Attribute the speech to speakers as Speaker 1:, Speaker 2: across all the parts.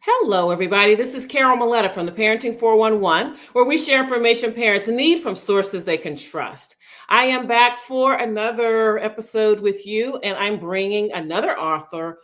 Speaker 1: Hello, everybody. This is Carol Maletta from the Parenting 411, where we share information parents need from sources they can trust. I am back for another episode with you, and I'm bringing another co-author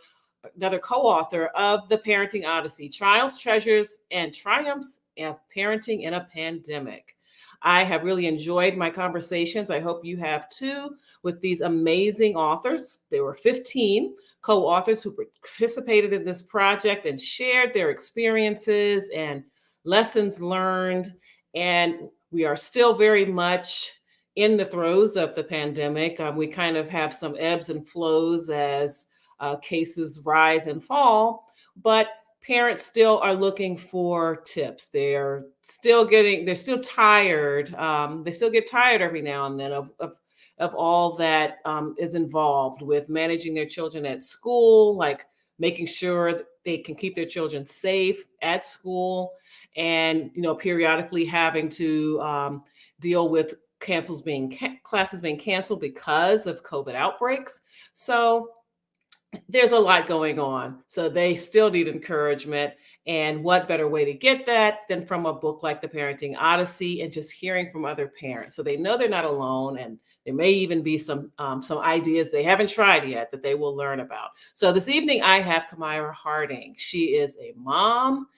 Speaker 1: of the Parenting Odyssey, Trials, Treasures, and Triumphs of Parenting in a Pandemic. I have really enjoyed my conversations. I hope you have too with these amazing authors. There were 15 co-authors who participated in this project and shared their experiences and lessons learned. And we are still very much in the throes of the pandemic. We kind of have some ebbs and flows as cases rise and fall, but parents still are looking for tips. They're still tired. They still get tired every now and then of all that is involved with managing their children at school, like making sure that they can keep their children safe at school, and periodically having to deal with classes being canceled because of COVID outbreaks. So there's a lot going on. So they still need encouragement. And what better way to get that than from a book like The Parenting Odyssey and just hearing from other parents so they know they're not alone. And there may even be some ideas they haven't tried yet that they will learn about. So this evening, I have Kamyra Harding. She is a mom.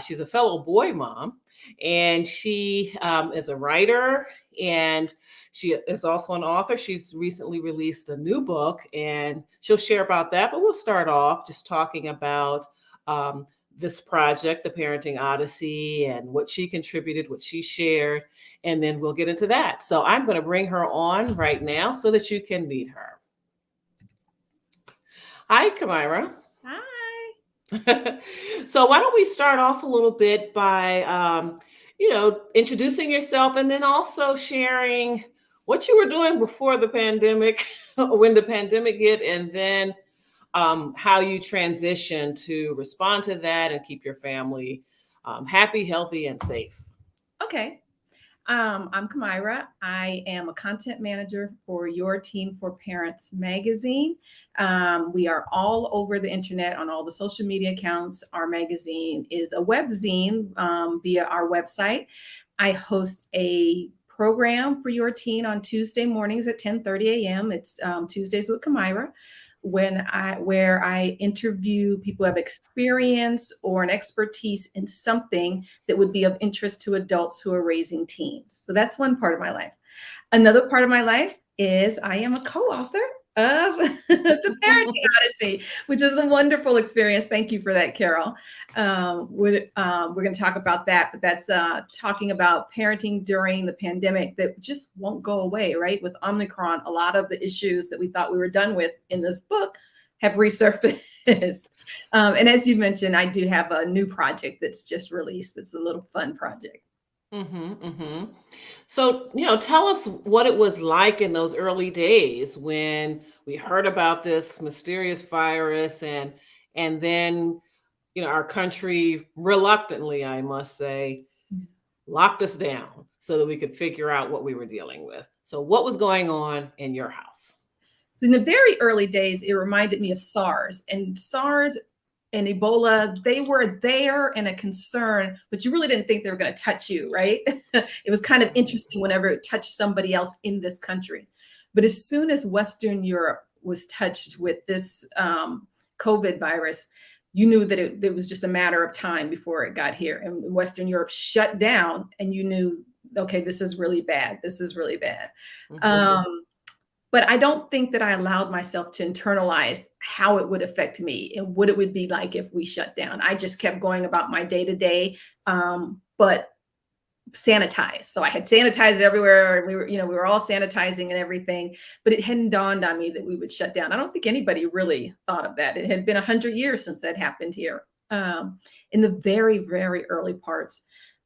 Speaker 1: She's a fellow boy mom. And she is a writer, and she is also an author. She's recently released a new book, and she'll share about that. But we'll start off just talking about this project, The Parenting Odyssey, and what she contributed, what she shared, and then we'll get into that. So I'm going to bring her on right now so that you can meet her. Hi, Kamyra.
Speaker 2: Hi.
Speaker 1: So why don't we start off a little bit by introducing yourself and then also sharing what you were doing before the pandemic, when the pandemic hit, and then how you transitioned to respond to that and keep your family happy, healthy, and safe.
Speaker 2: Okay. I'm Kamyra. I am a content manager for Your Team for Parents magazine. We are all over the internet on all the social media accounts. Our magazine is a webzine via our website. I host a program for Your Teen on Tuesday mornings at 10:30 a.m. It's Tuesdays with Kamyra, where I interview people who have experience or an expertise in something that would be of interest to adults who are raising teens. So that's one part of my life. Another part of my life is I am a co-author of the Parenting Odyssey, which is a wonderful experience. Thank you for that, Carol. We're going to talk about that, but that's talking about parenting during the pandemic that just won't go away, right? With Omicron, a lot of the issues that we thought we were done with in this book have resurfaced. And as you mentioned, I do have a new project that's just released. It's a little fun project.
Speaker 1: So, tell us what it was like in those early days when we heard about this mysterious virus, and then, our country reluctantly, I must say, locked us down so that we could figure out what we were dealing with. So what was going on in your house?
Speaker 2: So in the very early days, it reminded me of SARS. And SARS and Ebola, they were there and a concern, but you really didn't think they were going to touch you, right? It was kind of interesting whenever it touched somebody else in this country. But as soon as Western Europe was touched with this COVID virus, you knew that it was just a matter of time before it got here. And Western Europe shut down, and you knew, okay, this is really bad. This is really bad. But I don't think that I allowed myself to internalize how it would affect me and what it would be like if we shut down. I just kept going about my day to day, but sanitized. So I had sanitized everywhere, and we were all sanitizing and everything, but it hadn't dawned on me that we would shut down. I don't think anybody really thought of that. It had been 100 years since that happened here. In the very, very early parts,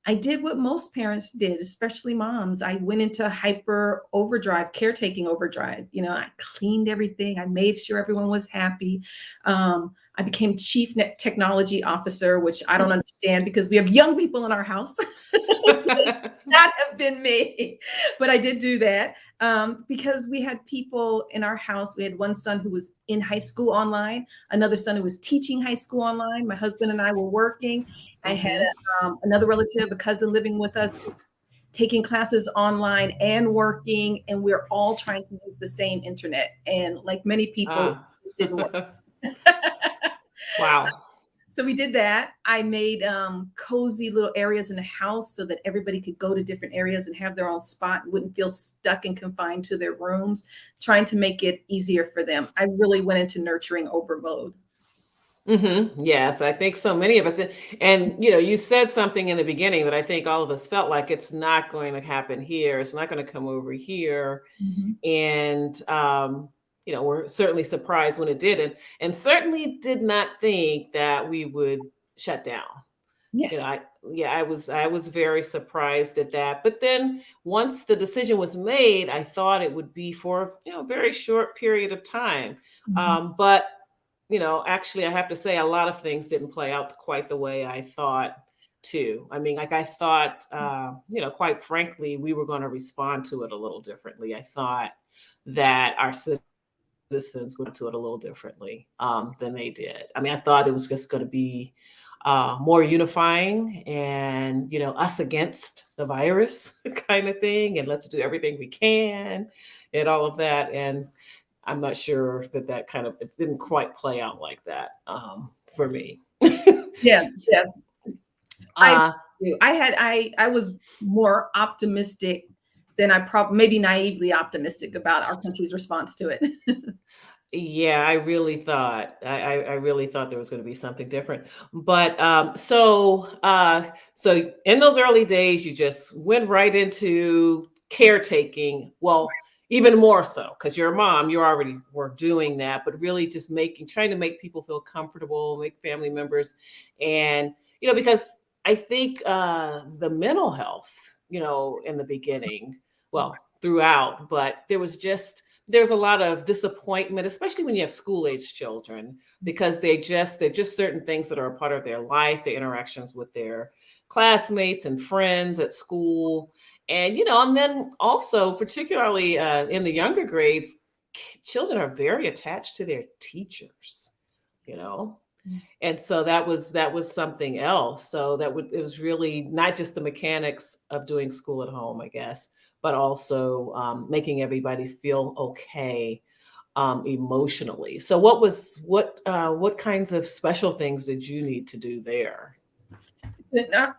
Speaker 2: I did what most parents did, especially moms. I went into hyper overdrive, caretaking overdrive. I cleaned everything. I made sure everyone was happy. I became chief technology officer, which I don't understand because we have young people in our house. So that have been me, but I did do that because we had people in our house. We had one son who was in high school online, another son who was teaching high school online. My husband and I were working. I had another relative, a cousin living with us, taking classes online and working, and we're all trying to use the same internet. And like many people, it didn't work.
Speaker 1: Wow.
Speaker 2: So we did that. I made cozy little areas in the house so that everybody could go to different areas and have their own spot and wouldn't feel stuck and confined to their rooms, trying to make it easier for them. I really went into nurturing overload.
Speaker 1: Yes, I think so many of us. And you said something in the beginning that I think all of us felt like it's not going to happen here. It's not going to come over here.
Speaker 2: Mhm.
Speaker 1: And we're certainly surprised when it did, and certainly did not think that we would shut down.
Speaker 2: Yes.
Speaker 1: I was very surprised at that. But then once the decision was made, I thought it would be for a very short period of time.
Speaker 2: Mhm.
Speaker 1: But actually, I have to say a lot of things didn't play out quite the way I thought too. I mean, like I thought, quite frankly, we were going to respond to it a little differently. I thought that our citizens would to it a little differently than they did. I mean, I thought it was just going to be more unifying and, us against the virus kind of thing. And let's do everything we can and all of that. And I'm not sure that it didn't quite play out like that for me.
Speaker 2: Yes, yes. I
Speaker 1: uh,
Speaker 2: do. I was more optimistic than I probably maybe naively optimistic about our country's response to it.
Speaker 1: Yeah, I really thought there was going to be something different. But so in those early days, you just went right into caretaking. Well, even more so because you're a mom, you already were doing that, but really just trying to make people feel comfortable, make family members, and because I think the mental health, in the beginning, well, throughout, but there's a lot of disappointment, especially when you have school age children, because they're just certain things that are a part of their life, their interactions with their classmates and friends at school. And then also, particularly in the younger grades, children are very attached to their teachers, you know and so that was something else. So it was really not just the mechanics of doing school at home, I guess, but also making everybody feel okay emotionally. So what kinds of special things did you need to do there?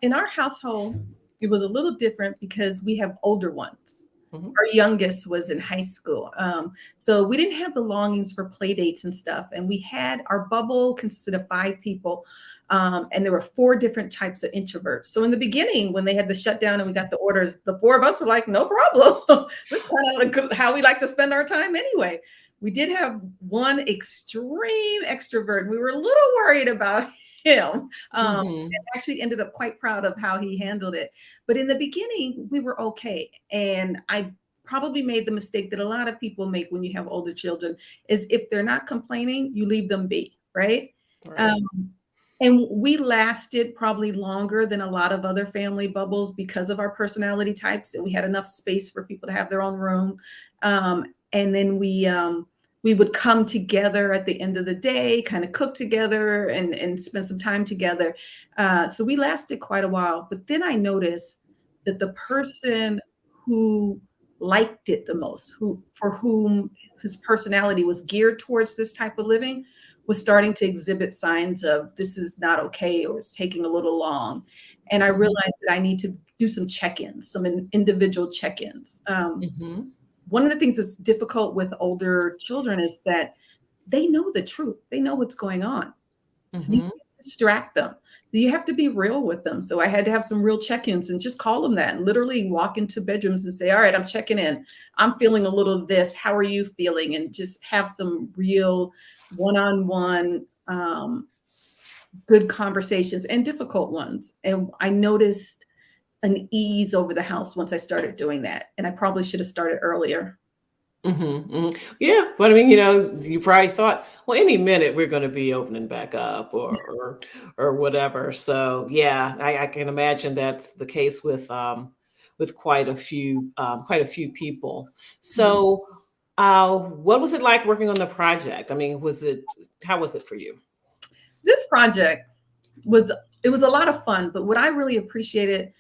Speaker 2: In our household, it was a little different because we have older ones.
Speaker 1: Hmm.
Speaker 2: Our youngest was in high school. So we didn't have the longings for play dates and stuff. And we had our bubble consisted of 5 people. And there were 4 different types of introverts. So in the beginning, when they had the shutdown and we got the orders, the 4 of us were like, no problem. That's kind of like how we like to spend our time anyway. We did have one extreme extrovert. We were a little worried about him.
Speaker 1: Hmm.
Speaker 2: Actually ended up quite proud of how he handled it. But in the beginning, we were okay. And I probably made the mistake that a lot of people make when you have older children is if they're not complaining, you leave them be, right?
Speaker 1: Right.
Speaker 2: Um, and we lasted probably longer than a lot of other family bubbles because of our personality types, and we had enough space for people to have their own room. And then we would come together at the end of the day, kind of cook together and spend some time together. So we lasted quite a while. But then I noticed that the person who liked it the most, who for whom his personality was geared towards this type of living, was starting to exhibit signs of this is not okay or it's taking a little long. And I
Speaker 1: Hmm.
Speaker 2: realized that I need to do some check-ins, some individual check-ins.
Speaker 1: Hmm.
Speaker 2: One of the things that's difficult with older children is that they know the truth. They know what's going on. So you
Speaker 1: Hmm.
Speaker 2: can't distract them. You have to be real with them. So I had to have some real check-ins and just call them that and literally walk into bedrooms and say, all right, I'm checking in. I'm feeling a little this. How are you feeling? And just have some real one-on-one good conversations and difficult ones. And I noticed an ease over the house once I started doing that. And I probably should have started earlier.
Speaker 1: Yeah, but I mean, you probably thought, well, any minute we're going to be opening back up, or whatever. So yeah, I can imagine that's the case with quite a few people.
Speaker 2: Mhm.
Speaker 1: So, what was it like working on the project? I mean, how was it for you?
Speaker 2: This project was it was a lot of fun, but what I really appreciated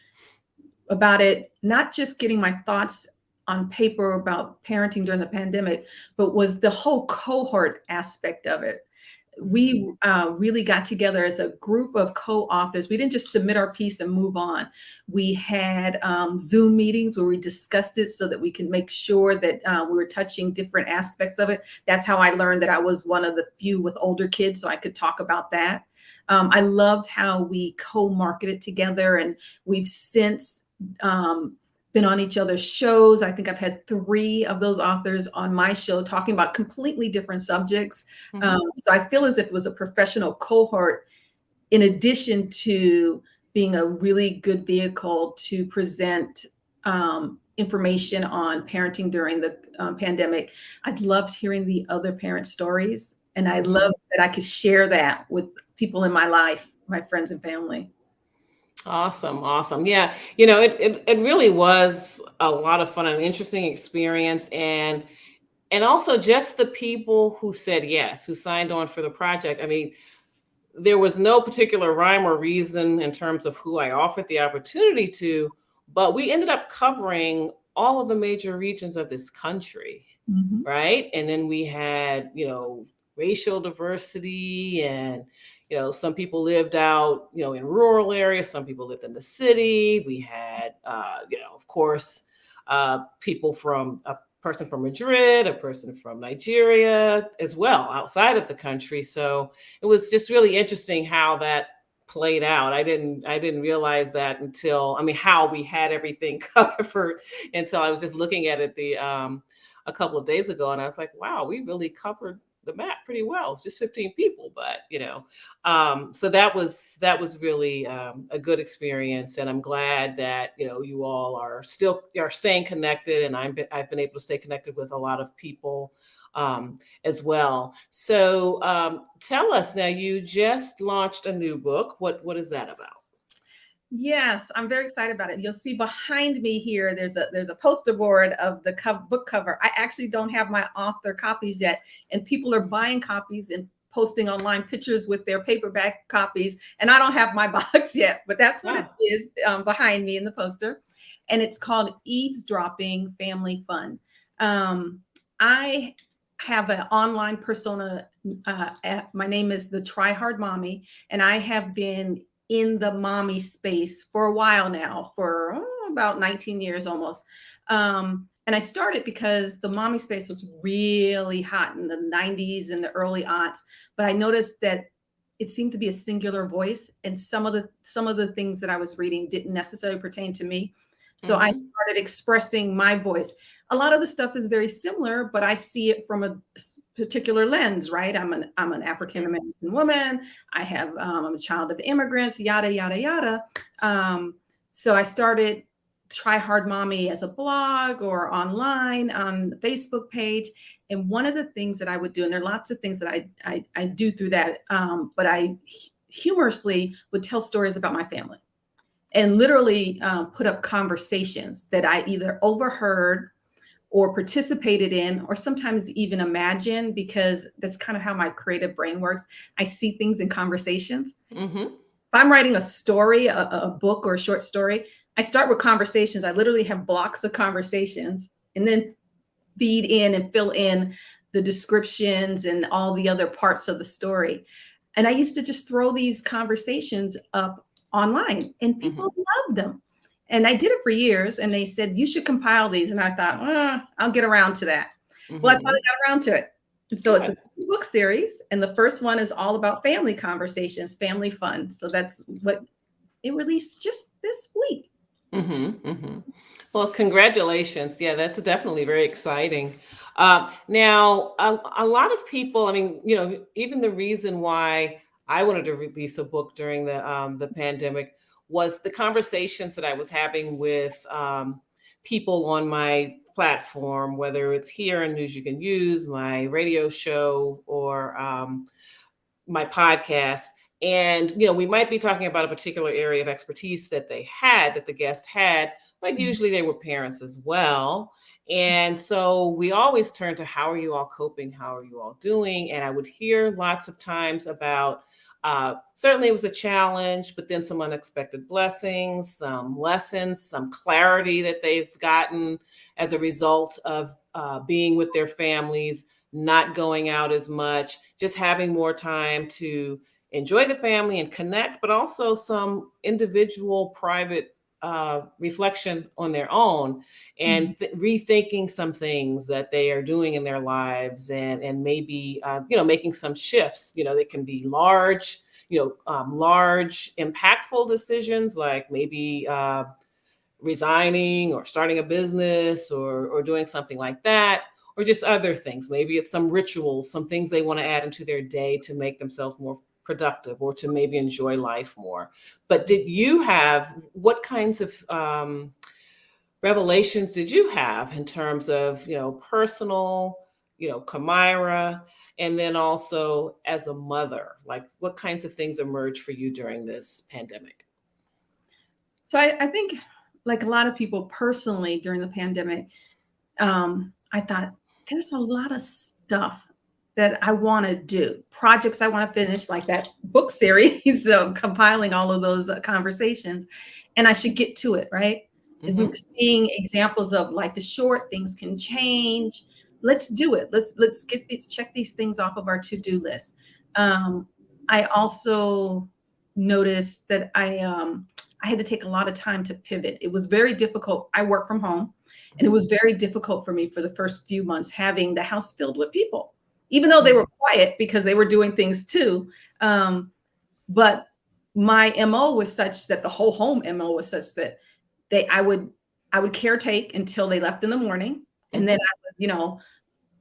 Speaker 2: about it, not just getting my thoughts on paper about parenting during the pandemic, but was the whole cohort aspect of it. We really got together as a group of co-authors. We didn't just submit our piece and move on. We had Zoom meetings where we discussed it so that we can make sure that we were touching different aspects of it. That's how I learned that I was one of the few with older kids, so I could talk about that. I loved how we co-marketed together, and we've since been on each other's shows. I think I've had 3 of those authors on my show talking about completely different subjects.
Speaker 1: Mhm.
Speaker 2: So I feel as if it was a professional cohort in addition to being a really good vehicle to present information on parenting during the pandemic. I loved hearing the other parent stories, and I
Speaker 1: Mhm.
Speaker 2: love that I could share that with people in my life, my friends and family.
Speaker 1: Awesome, awesome. Yeah, it really was a lot of fun and interesting experience, and also just the people who said yes, who signed on for the project. I mean, there was no particular rhyme or reason in terms of who I offered the opportunity to, but we ended up covering all of the major regions of this country,
Speaker 2: Mhm.
Speaker 1: right? And then we had, racial diversity, and some people lived out, in rural areas, some people lived in the city. We had, of course, people from a person from Madrid, a person from Nigeria as well, outside of the country. So it was just really interesting how that played out. I didn't realize that until, I mean, how we had everything covered, until I was just looking at it a couple of days ago, and I was like, wow, we really covered the map pretty well. It's just 15 people, but so that was really a good experience, and I'm glad that you all are staying connected, and I've been able to stay connected with a lot of people as well. So tell us now, you just launched a new book. What is that about?
Speaker 2: Yes, I'm very excited about it. You'll see behind me here, there's a poster board of the book cover. I actually don't have my author copies yet, and people are buying copies and posting online pictures with their paperback copies, and I don't have my box yet, but that's what it
Speaker 1: Ah.
Speaker 2: is behind me in the poster, and it's called Eavesdropping Family Fun. Um, I have an online persona. My name is the Try Hard Mommy, and I have been in the mommy space for a while now, for about 19 years almost. And I started because the mommy space was really hot in the 90s and the early aughts, but I noticed that it seemed to be a singular voice, and some of the things that I was reading didn't necessarily pertain to me. So I
Speaker 1: Mm-hmm.
Speaker 2: started expressing my voice. A lot of the stuff is very similar, but I see it from a particular lens, right? I'm an African
Speaker 1: Sure.
Speaker 2: American woman. I'm a child of immigrants, yada yada yada. So I started Try Hard Mommy as a blog or online on the Facebook page. And one of the things that I would do, and there are lots of things that I do through that, but I humorously would tell stories about my family and literally put up conversations that I either overheard or participated in, or sometimes even imagined, because that's kind of how my creative brain works. I see things in conversations.
Speaker 1: Mm-hmm.
Speaker 2: If I'm writing a story, a book or a short story, I start with conversations. I literally have blocks of conversations and then feed in and fill in the descriptions and all the other parts of the story. And I used to just throw these conversations up online, and
Speaker 1: Mm-hmm.
Speaker 2: people loved them. And I did it for years, and they said, you should compile these. And I thought, I'll get around to that. Well, I
Speaker 1: Mm-hmm.
Speaker 2: finally got around to it. And so it's a
Speaker 1: Good.
Speaker 2: book series. And the first one is all about family conversations, family fun. So that's what it released just this week.
Speaker 1: Mm-hmm. Mm-hmm. Well, congratulations. Yeah, that's definitely very exciting. Now, a lot of people, I mean, even the reason why I wanted to release a book during the pandemic was the conversations that I was having with people on my platform, whether it's here in News You Can Use, my radio show, or my podcast. And, we might be talking about a particular area of expertise that that the guest had, but usually they were parents as well. And so we always turn to, how are you all coping? How are you all doing? And I would hear lots of times about, certainly it was a challenge, but then some unexpected blessings, some lessons, some clarity that they've gotten as a result of being with their families, not going out as much, just having more time to enjoy the family and connect, but also some individual private reflection on their own, and rethinking some things that they are doing in their lives, and maybe making some shifts. They can be large, large impactful decisions, like maybe resigning or starting a business, or doing something like that, or just other things. Maybe it's some rituals, some things they want to add into their day to make themselves more productive, or to maybe enjoy life more. But what kinds of revelations did you have in terms of, personal, Kamyra, and then also as a mother? Like, what kinds of things emerged for you during this pandemic?
Speaker 2: So I think, like a lot of people personally during the pandemic, I thought there's a lot of stuff that I want to do, projects I want to finish, like that book series of compiling all of those conversations, and I should get to it, right? And we were seeing examples of life is short, things can change. Let's do it. Let's check these things off of our to-do list. I also noticed that I had to take a lot of time to pivot. It was very difficult. I work from home, and it was very difficult for me for the first few months, having the house filled with people, even though they were quiet because they were doing things too. But my MO was such that the whole home MO was such that I would caretake until they left in the morning. And then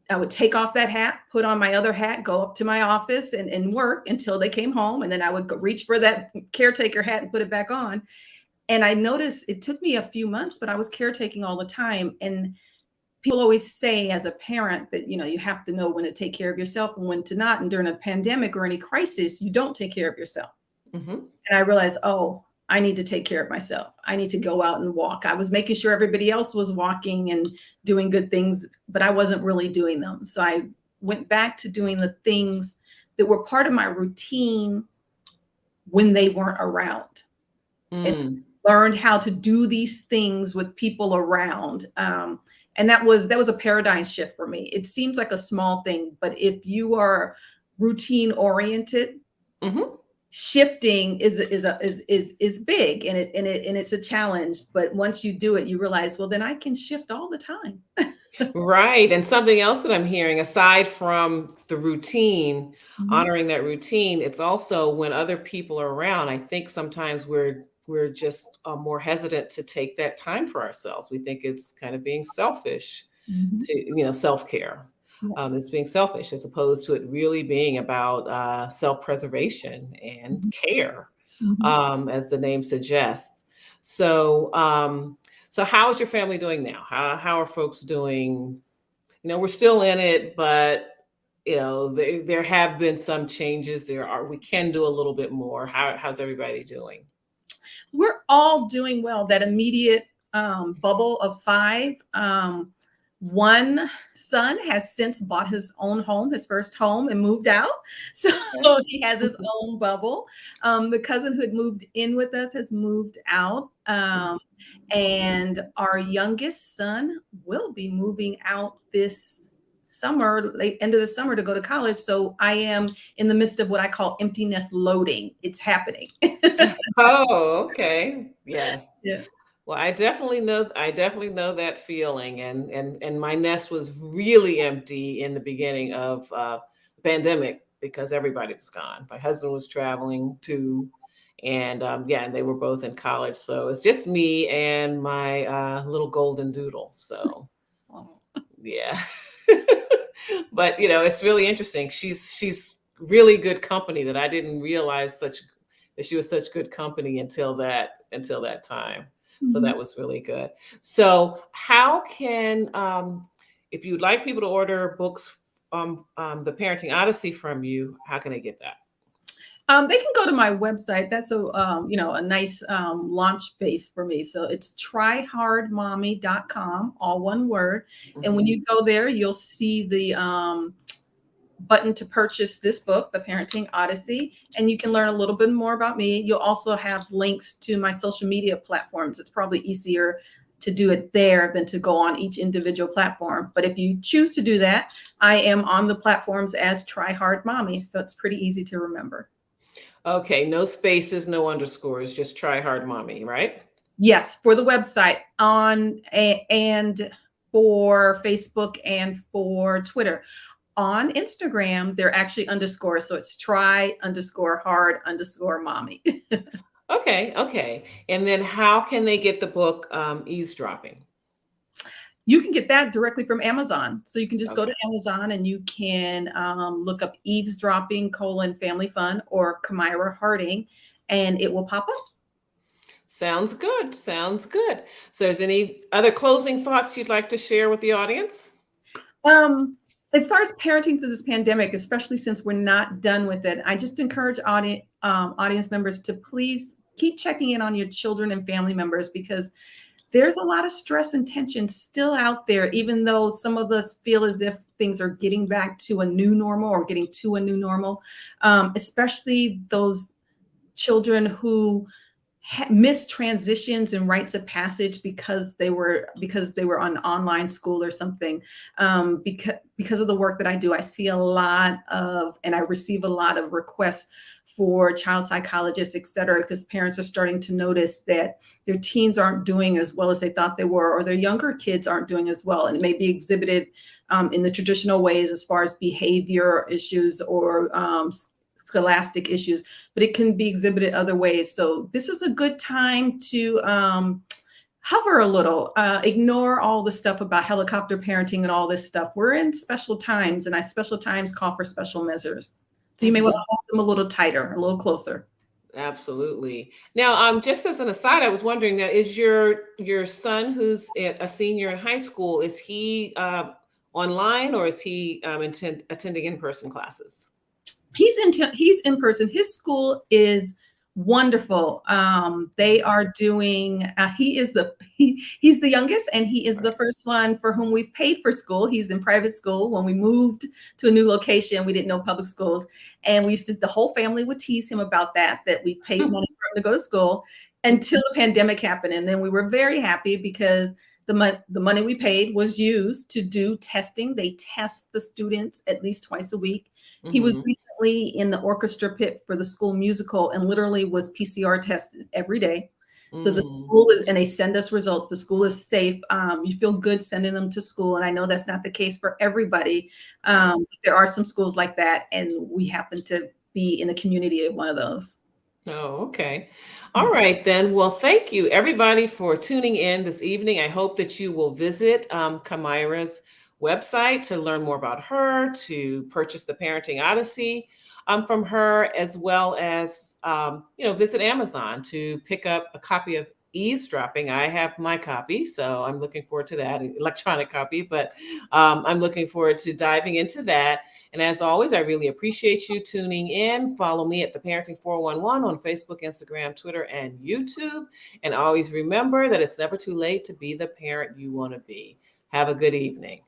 Speaker 2: I would take off that hat, put on my other hat, go up to my office and work until they came home. And then I would reach for that caretaker hat and put it back on. And I noticed it took me a few months, but I was caretaking all the time. And people always say as a parent that, you have to know when to take care of yourself and when to not. And during a pandemic or any crisis, you don't take care of yourself. And I realized, I need to take care of myself. I need to go out and walk. I was making sure everybody else was walking and doing good things, but I wasn't really doing them. So I went back to doing the things that were part of my routine when they weren't around, and learned how to do these things with people around. And that was a paradigm shift for me. It seems like a small thing, but if you are routine oriented, shifting is big, and it's a challenge. But once you do it, you realize, well, then I can shift all the time.
Speaker 1: Right. And something else that I'm hearing, aside from the routine, honoring that routine, it's also when other people are around. I think sometimes we're just more hesitant to take that time for ourselves. We think it's kind of being selfish to, self-care.
Speaker 2: Yes.
Speaker 1: It's being selfish, as opposed to it really being about self-preservation and care, as the name suggests. So, so how is your family doing now? How are folks doing? We're still in it, but there have been some changes. We can do a little bit more. How's everybody doing?
Speaker 2: We're all doing well. That immediate bubble of 5. One son has since bought his own home, his first home, and moved out. So he has his own bubble. The cousin who had moved in with us has moved out. And our youngest son will be moving out this summer, late end of the summer, to go to college. So I am in the midst of what I call empty nest loading. It's happening.
Speaker 1: Oh, okay. Yes.
Speaker 2: Yeah.
Speaker 1: Well, I definitely know that feeling, and my nest was really empty in the beginning of the pandemic because everybody was gone. My husband was traveling too, and and they were both in college, so it's just me and my little golden doodle. So yeah, but it's really interesting. She's really good company that I didn't realize that she was such good company until that that time. So
Speaker 2: Mhm.
Speaker 1: that was really good. So how can, if you'd like people to order books, the Parenting Odyssey from you, how can they get that?
Speaker 2: They can go to my website. That's a nice launch base for me. So it's tryhardmommy.com, all one word. And when
Speaker 1: Mhm.
Speaker 2: you go there, you'll see the button to purchase this book, The Parenting Odyssey, and you can learn a little bit more about me. You'll also have links to my social media platforms. It's probably easier to do it there than to go on each individual platform. But if you choose to do that, I am on the platforms as Try Hard Mommy, so it's pretty easy to remember.
Speaker 1: Okay, no spaces, no underscores, just Try Hard Mommy, right?
Speaker 2: Yes, for the website and for Facebook and for Twitter. On Instagram, they're actually underscores, so it's try_hard_mommy.
Speaker 1: Okay, okay. And then how can they get the book Eavesdropping?
Speaker 2: You can get that directly from Amazon. So you can just go
Speaker 1: Okay.
Speaker 2: to Amazon and you can look up eavesdropping : family fun or Kamyra Harding, and it will pop up.
Speaker 1: Sounds good. Sounds good. So is any other closing thoughts you'd like to share with the audience?
Speaker 2: Um, as far as parenting through this pandemic, especially since we're not done with it, I just encourage audience members to please keep checking in on your children and family members, because there's a lot of stress and tension still out there, even though some of us feel as if things are getting back to a new normal or getting to a new normal, especially those children who missed transitions and rites of passage because they were on online school or something. Because of the work that I do, I see a lot of and I receive a lot of requests for child psychologists, et cetera, because parents are starting to notice that their teens aren't doing as well as they thought they were, or their younger kids aren't doing as well, and it may be exhibited in the traditional ways as far as behavior issues or scholastic issues, but it can be exhibited other ways. So this is a good time to hover a little, ignore all the stuff about helicopter parenting and all this stuff. We're in special times, and special times call for special measures. So you may want
Speaker 1: Mhm.
Speaker 2: to hold them a little tighter, a little closer.
Speaker 1: Absolutely. Now, just as an aside, I was wondering that is your son, who's a senior in high school, is he online or is he attending in-person classes?
Speaker 2: He's in person. His school is wonderful. They are doing. He's the youngest, and he is the
Speaker 1: Right.
Speaker 2: first one for whom we've paid for school. He's in private school. When we moved to a new location, we didn't know public schools, and the whole family would tease him about that we paid money for him to go to school until the pandemic happened, and then we were very happy because the money we paid was used to do testing. They test the students at least twice a week. He was
Speaker 1: Hmm.
Speaker 2: recently in the orchestra pit for the school musical and literally was PCR tested every day. So the
Speaker 1: Mm.
Speaker 2: school is, and they send us results. The school is safe. You feel good sending them to school. And I know that's not the case for everybody.
Speaker 1: Right.
Speaker 2: But there are some schools like that. And we happen to be in the community of one of those.
Speaker 1: Oh, okay. All right, then. Well, thank you, everybody, for tuning in this evening. I hope that you will visit Kamyra's website to learn more about her, to purchase the Parenting Odyssey from her, as well as visit Amazon to pick up a copy of Eavesdropping. I have my copy, so I'm looking forward to that, an electronic copy, but I'm looking forward to diving into that. And as always, I really appreciate you tuning in. Follow me at the Parenting 411 on Facebook, Instagram, Twitter, and YouTube. And always remember that it's never too late to be the parent you want to be. Have a good evening.